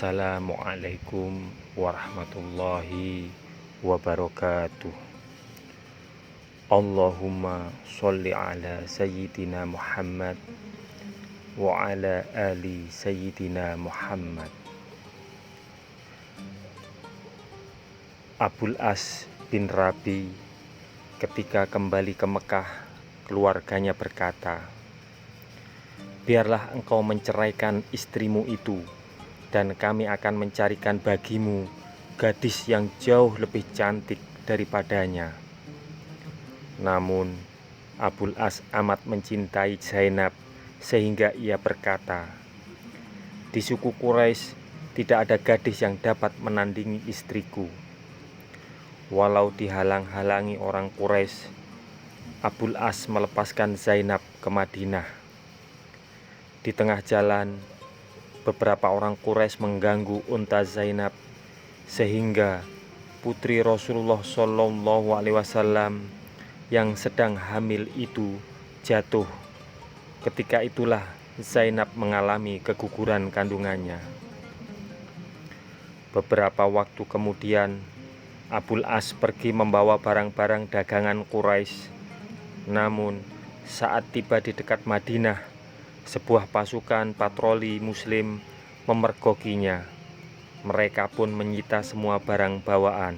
Assalamualaikum warahmatullahi wabarakatuh. Allahumma sholli ala Sayyidina Muhammad wa ala ali Sayyidina Muhammad. Abul As bin Rabi ketika kembali ke Mekah, keluarganya berkata, "Biarlah engkau menceraikan istrimu itu, dan kami akan mencarikan bagimu gadis yang jauh lebih cantik daripadanya." Namun Abul As amat mencintai Zainab sehingga ia berkata, "Di suku Quraisy tidak ada gadis yang dapat menandingi istriku." Walau dihalang-halangi orang Quraisy, Abul As melepaskan Zainab ke Madinah. Di tengah jalan, beberapa orang Quraisy mengganggu unta Zainab sehingga putri Rasulullah SAW yang sedang hamil itu jatuh. Ketika itulah Zainab mengalami keguguran kandungannya. Beberapa waktu kemudian, Abul As pergi membawa barang-barang dagangan Quraisy. Namun, saat tiba di dekat Madinah, sebuah pasukan patroli Muslim memergokinya. Mereka pun menyita semua barang bawaan.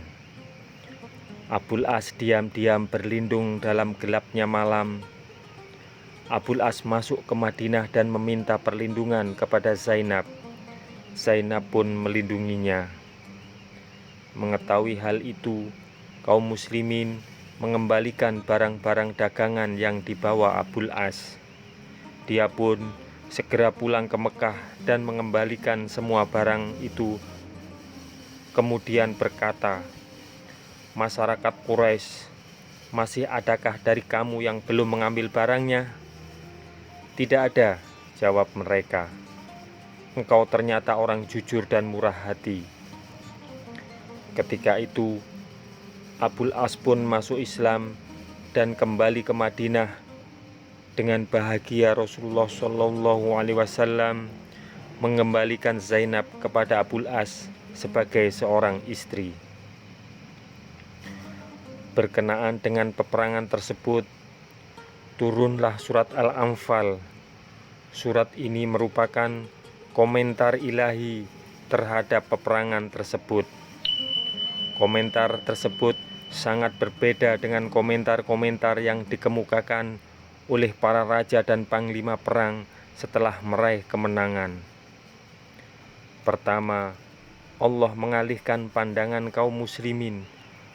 Abul As diam-diam berlindung dalam gelapnya malam. Abul As masuk ke Madinah dan meminta perlindungan kepada Zainab. Zainab pun melindunginya. Mengetahui hal itu, kaum muslimin mengembalikan barang-barang dagangan yang dibawa Abul As. Dia pun segera pulang ke Mekah dan mengembalikan semua barang itu. Kemudian berkata, "Masyarakat Quraisy, masih adakah dari kamu yang belum mengambil barangnya?" "Tidak ada," jawab mereka. "Engkau ternyata orang jujur dan murah hati." Ketika itu, Abul As pun masuk Islam dan kembali ke Madinah. Dengan bahagia Rasulullah SAW mengembalikan Zainab kepada Abul As sebagai seorang istri. Berkenaan dengan peperangan tersebut, turunlah surat Al-Anfal. Surat ini merupakan komentar ilahi terhadap peperangan tersebut. Komentar tersebut sangat berbeda dengan komentar-komentar yang dikemukakan oleh para raja dan panglima perang setelah meraih kemenangan. Pertama, Allah mengalihkan pandangan kaum muslimin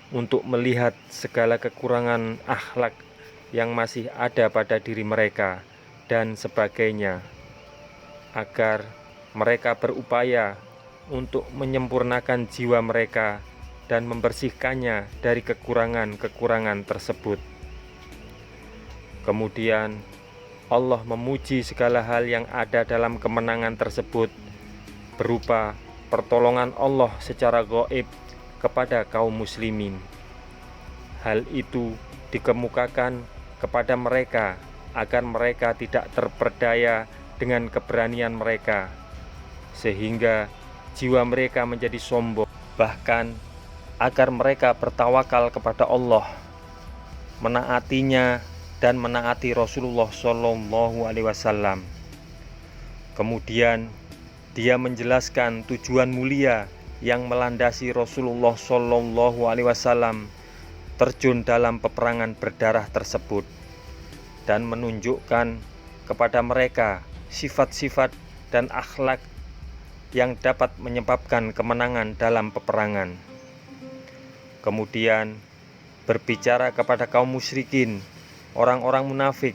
untuk melihat segala kekurangan akhlak yang masih ada pada diri mereka dan sebagainya, agar mereka berupaya untuk menyempurnakan jiwa mereka dan membersihkannya dari kekurangan-kekurangan tersebut. Kemudian Allah memuji segala hal yang ada dalam kemenangan tersebut berupa pertolongan Allah secara gaib kepada kaum muslimin. Hal itu dikemukakan kepada mereka agar mereka tidak terperdaya dengan keberanian mereka, sehingga jiwa mereka menjadi sombong, bahkan agar mereka bertawakal kepada Allah, menaatinya dan menaati Rasulullah SAW. Kemudian dia menjelaskan tujuan mulia yang melandasi Rasulullah SAW terjun dalam peperangan berdarah tersebut, dan menunjukkan kepada mereka sifat-sifat dan akhlak yang dapat menyebabkan kemenangan dalam peperangan. Kemudian berbicara kepada kaum musyrikin, orang-orang munafik,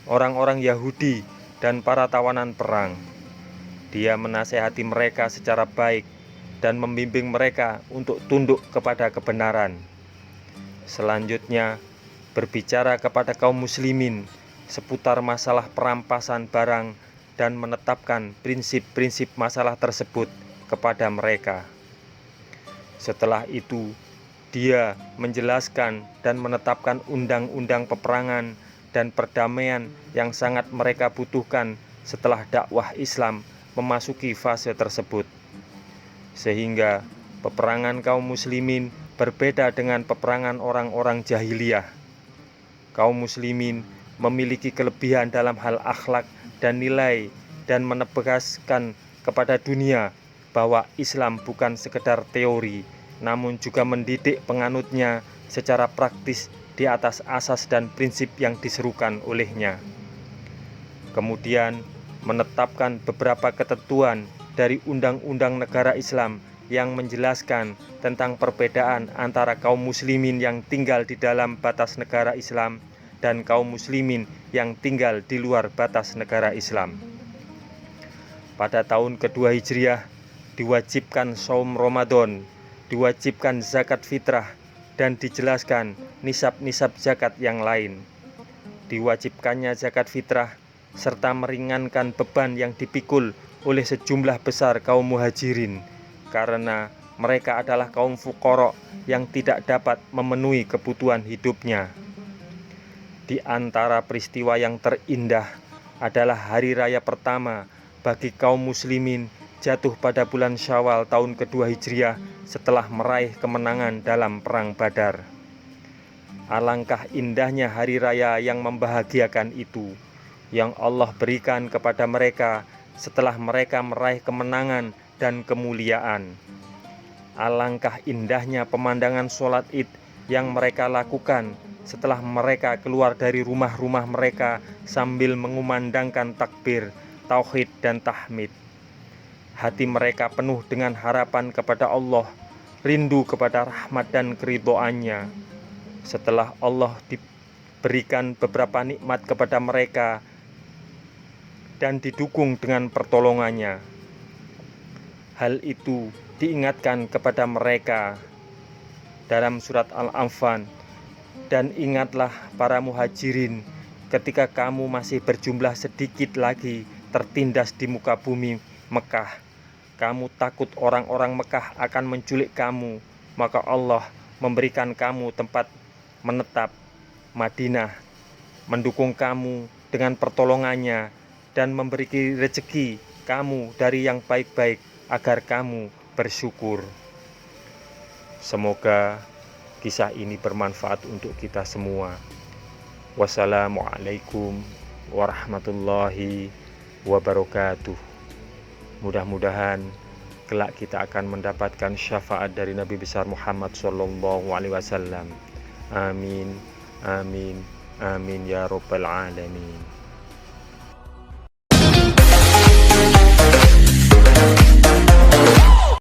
orang-orang Yahudi, dan para tawanan perang. Dia menasihati mereka secara baik dan membimbing mereka untuk tunduk kepada kebenaran. Selanjutnya, berbicara kepada kaum muslimin seputar masalah perampasan barang dan menetapkan prinsip-prinsip masalah tersebut kepada mereka. Setelah itu, dia menjelaskan dan menetapkan undang-undang peperangan dan perdamaian yang sangat mereka butuhkan setelah dakwah Islam memasuki fase tersebut. sehingga peperangan kaum muslimin berbeda dengan peperangan orang-orang jahiliyah. Kaum muslimin memiliki kelebihan dalam hal akhlak dan nilai dan menegaskan kepada dunia bahwa Islam bukan sekedar teori, namun juga mendidik penganutnya secara praktis di atas asas dan prinsip yang diserukan olehnya. Kemudian menetapkan beberapa ketentuan dari undang-undang negara Islam yang menjelaskan tentang perbedaan antara kaum muslimin yang tinggal di dalam batas negara Islam dan kaum muslimin yang tinggal di luar batas negara Islam. Pada tahun kedua Hijriah diwajibkan saum Ramadan, diwajibkan zakat fitrah, dan dijelaskan nisab-nisab zakat yang lain. Diwajibkannya zakat fitrah serta meringankan beban yang dipikul oleh sejumlah besar kaum muhajirin, karena mereka adalah kaum fuqara yang tidak dapat memenuhi kebutuhan hidupnya. Di antara peristiwa yang terindah adalah hari raya pertama bagi kaum muslimin jatuh pada bulan Syawal tahun kedua Hijriah setelah meraih kemenangan dalam Perang Badar. Alangkah indahnya hari raya yang membahagiakan itu, yang Allah berikan kepada mereka setelah mereka meraih kemenangan dan kemuliaan. Alangkah indahnya pemandangan sholat Id yang mereka lakukan setelah mereka keluar dari rumah-rumah mereka sambil mengumandangkan takbir, tauhid, dan tahmid. Hati mereka penuh dengan harapan kepada Allah, rindu kepada rahmat dan keridhoannya. Setelah Allah diberikan beberapa nikmat kepada mereka dan didukung dengan pertolongannya, hal itu diingatkan kepada mereka dalam surat Al-Anfal. Dan ingatlah para muhajirin ketika kamu masih berjumlah sedikit lagi tertindas di muka bumi Mekah. Kamu takut orang-orang Mekah akan menculik kamu, maka Allah memberikan kamu tempat menetap Madinah, mendukung kamu dengan pertolongannya, dan memberi rezeki kamu dari yang baik-baik agar kamu bersyukur. Semoga kisah ini bermanfaat untuk kita semua. Wassalamualaikum warahmatullahi wabarakatuh. Mudah-mudahan kelak kita akan mendapatkan syafaat dari Nabi besar Muhammad SAW. Amin, amin, amin ya rabbal alamin.